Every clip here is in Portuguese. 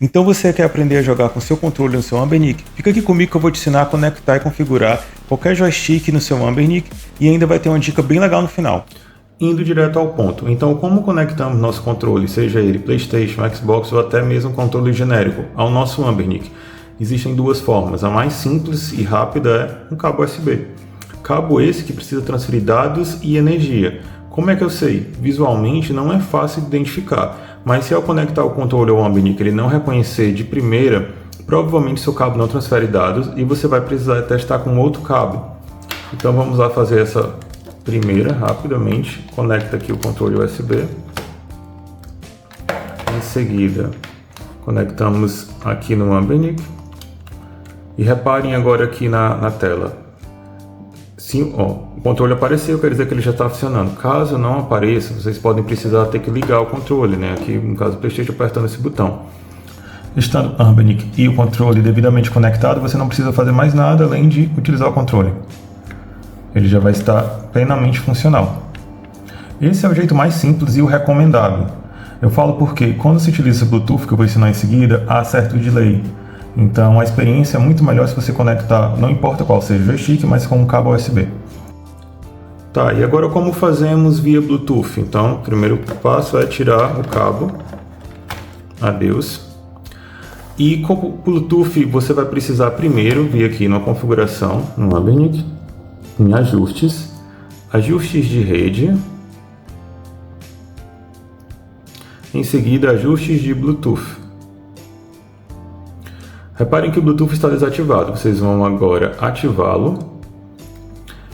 Então você quer aprender a jogar com seu controle no seu Anbernic? Fica aqui comigo que eu vou te ensinar a conectar e configurar qualquer joystick no seu Anbernic e ainda vai ter uma dica bem legal no final. Indo direto ao ponto, então como conectamos nosso controle, seja ele PlayStation, Xbox ou até mesmo controle genérico, ao nosso Anbernic? Existem duas formas, a mais simples e rápida é um cabo USB. Cabo esse que precisa transferir dados e energia. Como é que eu sei? Visualmente não é fácil de identificar, mas se ao conectar o controle ao Anbernic ele não reconhecer de primeira, provavelmente seu cabo não transfere dados e você vai precisar testar com outro cabo. Então vamos lá fazer essa primeira rapidamente. Conecta aqui o controle USB. Em seguida, conectamos aqui no Anbernic. E reparem agora aqui na tela. Sim, o controle apareceu, quer dizer que ele já está funcionando. Caso não apareça, vocês podem precisar ter que ligar o controle, né? Aqui, no caso do PlayStation, apertando esse botão. Estando o Anbernic e o controle devidamente conectado, você não precisa fazer mais nada além de utilizar o controle. Ele já vai estar plenamente funcional. Esse é o jeito mais simples e o recomendável. Eu falo porque quando se utiliza o Bluetooth, que eu vou ensinar em seguida, há certo delay. Então a experiência é muito melhor se você conectar, não importa qual seja o joystick, mas com um cabo USB. Tá, e agora como fazemos via Bluetooth? Então, o primeiro passo é tirar o cabo. Adeus. E com o Bluetooth você vai precisar primeiro vir aqui na configuração, no Anbernic, em ajustes, ajustes de rede. Em seguida, ajustes de Bluetooth. Reparem que o Bluetooth está desativado, vocês vão agora ativá-lo.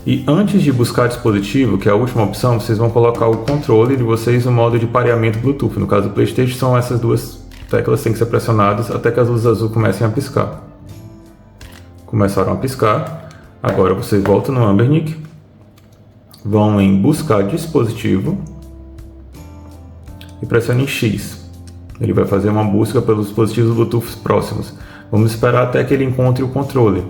E antes de buscar dispositivo, que é a última opção, vocês vão colocar o controle de vocês no modo de pareamento Bluetooth. No caso do PlayStation, são essas duas teclas que têm que ser pressionadas até que as luzes azul comecem a piscar. Começaram a piscar. Agora vocês voltam no Anbernic, vão em buscar dispositivo e pressionem X. Ele vai fazer uma busca pelos dispositivos Bluetooth próximos. Vamos esperar até que ele encontre o controle.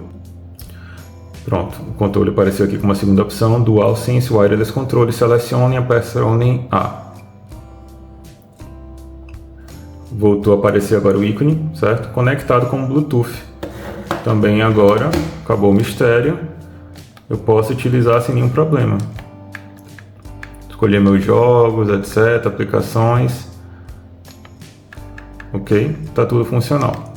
Pronto, o controle apareceu aqui com uma segunda opção, Dual Sense Wireless Control, selecione e pressione A. Voltou a aparecer agora o ícone, certo? Conectado com o Bluetooth. Também agora, acabou o mistério, eu posso utilizar sem nenhum problema. Escolher meus jogos, etc, aplicações. Ok? Está tudo funcional.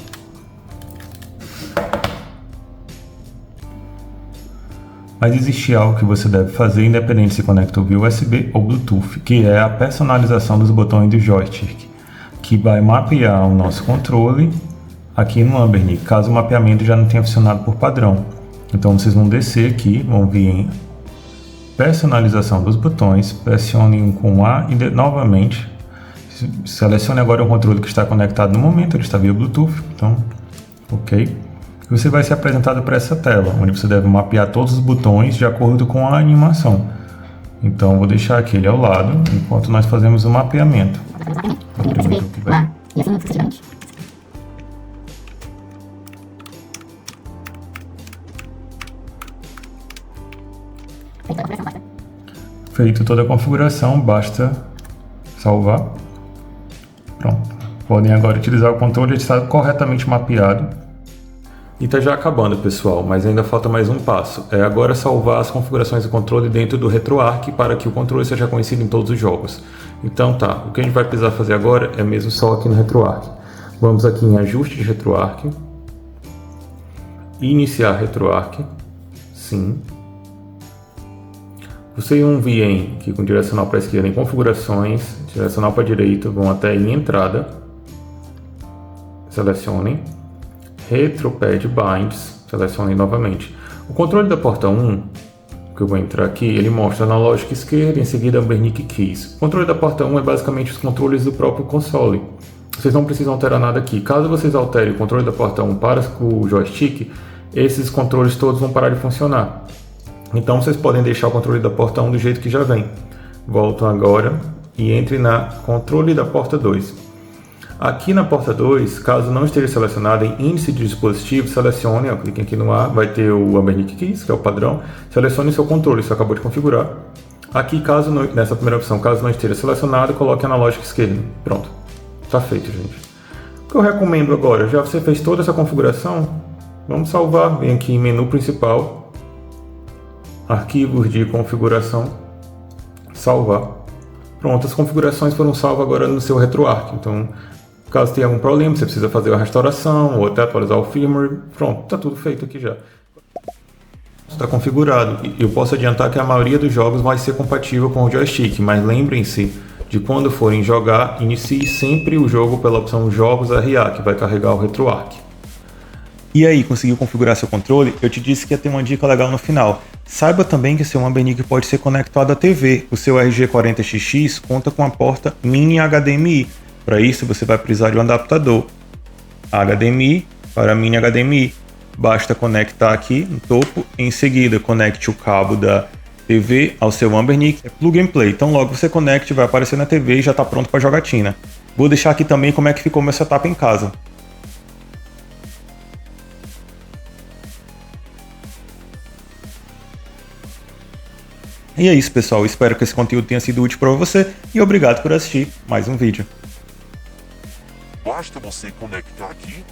Mas existe algo que você deve fazer independente se conecta via USB ou Bluetooth, que é a personalização dos botões do joystick, que vai mapear o nosso controle aqui no Anbernic, caso o mapeamento já não tenha funcionado por padrão. Então vocês vão descer aqui, vão vir em personalização dos botões, pressione um com A e novamente selecione agora o controle que está conectado no momento, ele está via Bluetooth, então ok. E você vai ser apresentado para essa tela, onde você deve mapear todos os botões de acordo com a animação. Então vou deixar aquele ao lado, enquanto nós fazemos o mapeamento. Feito toda a configuração, basta salvar. Pronto. Podem agora utilizar o controle, ele está corretamente mapeado. E está já acabando, pessoal, mas ainda falta mais um passo. É agora salvar as configurações do controle dentro do RetroArch para que o controle seja conhecido em todos os jogos. Então tá, o que a gente vai precisar fazer agora é mesmo só aqui no RetroArch. Vamos aqui em ajuste de RetroArch. Iniciar RetroArch. Sim. Vocês vão vir aqui com direcional para a esquerda em configurações, direcional para a direita, vão até em entrada. Selecionem. RetroPad Binds, selecionem novamente. O controle da porta 1, que eu vou entrar aqui, ele mostra analógico esquerda, em seguida Anbernic Keys. O controle da porta 1 é basicamente os controles do próprio console. Vocês não precisam alterar nada aqui. Caso vocês alterem o controle da porta 1 para o joystick, esses controles todos vão parar de funcionar. Então vocês podem deixar o controle da porta 1 do jeito que já vem. Voltam agora e entrem na controle da porta 2. Aqui na porta 2, caso não esteja selecionado em índice de dispositivo, selecione, clique aqui no A, vai ter o Anbernic Keys, que é o padrão, selecione seu controle, você acabou de configurar. Aqui, caso não, nessa primeira opção, caso não esteja selecionado, coloque analógico esquerdo. Pronto, está feito, gente. O que eu recomendo agora, já você fez toda essa configuração, vamos salvar, vem aqui em menu principal, arquivos de configuração, salvar. Pronto, as configurações foram salvas agora no seu RetroArch, então caso tenha algum problema, você precisa fazer a restauração ou até atualizar o firmware, pronto, está tudo feito aqui já. Está configurado. Eu posso adiantar que a maioria dos jogos vai ser compatível com o joystick, mas lembrem-se de quando forem jogar, inicie sempre o jogo pela opção Jogos RA, que vai carregar o RetroArch. E aí, conseguiu configurar seu controle? Eu te disse que ia ter uma dica legal no final. Saiba também que seu Ambernic pode ser conectado à TV. O seu RG40XX conta com a porta Mini HDMI. Para isso, você vai precisar de um adaptador HDMI para Mini HDMI. Basta conectar aqui no topo, em seguida conecte o cabo da TV ao seu Ambernic, é plug and play, então logo você conecte, vai aparecer na TV e já está pronto para jogatina. Vou deixar aqui também como é que ficou meu setup em casa. E é isso, pessoal, espero que esse conteúdo tenha sido útil para você e obrigado por assistir mais um vídeo. Basta você conectar aqui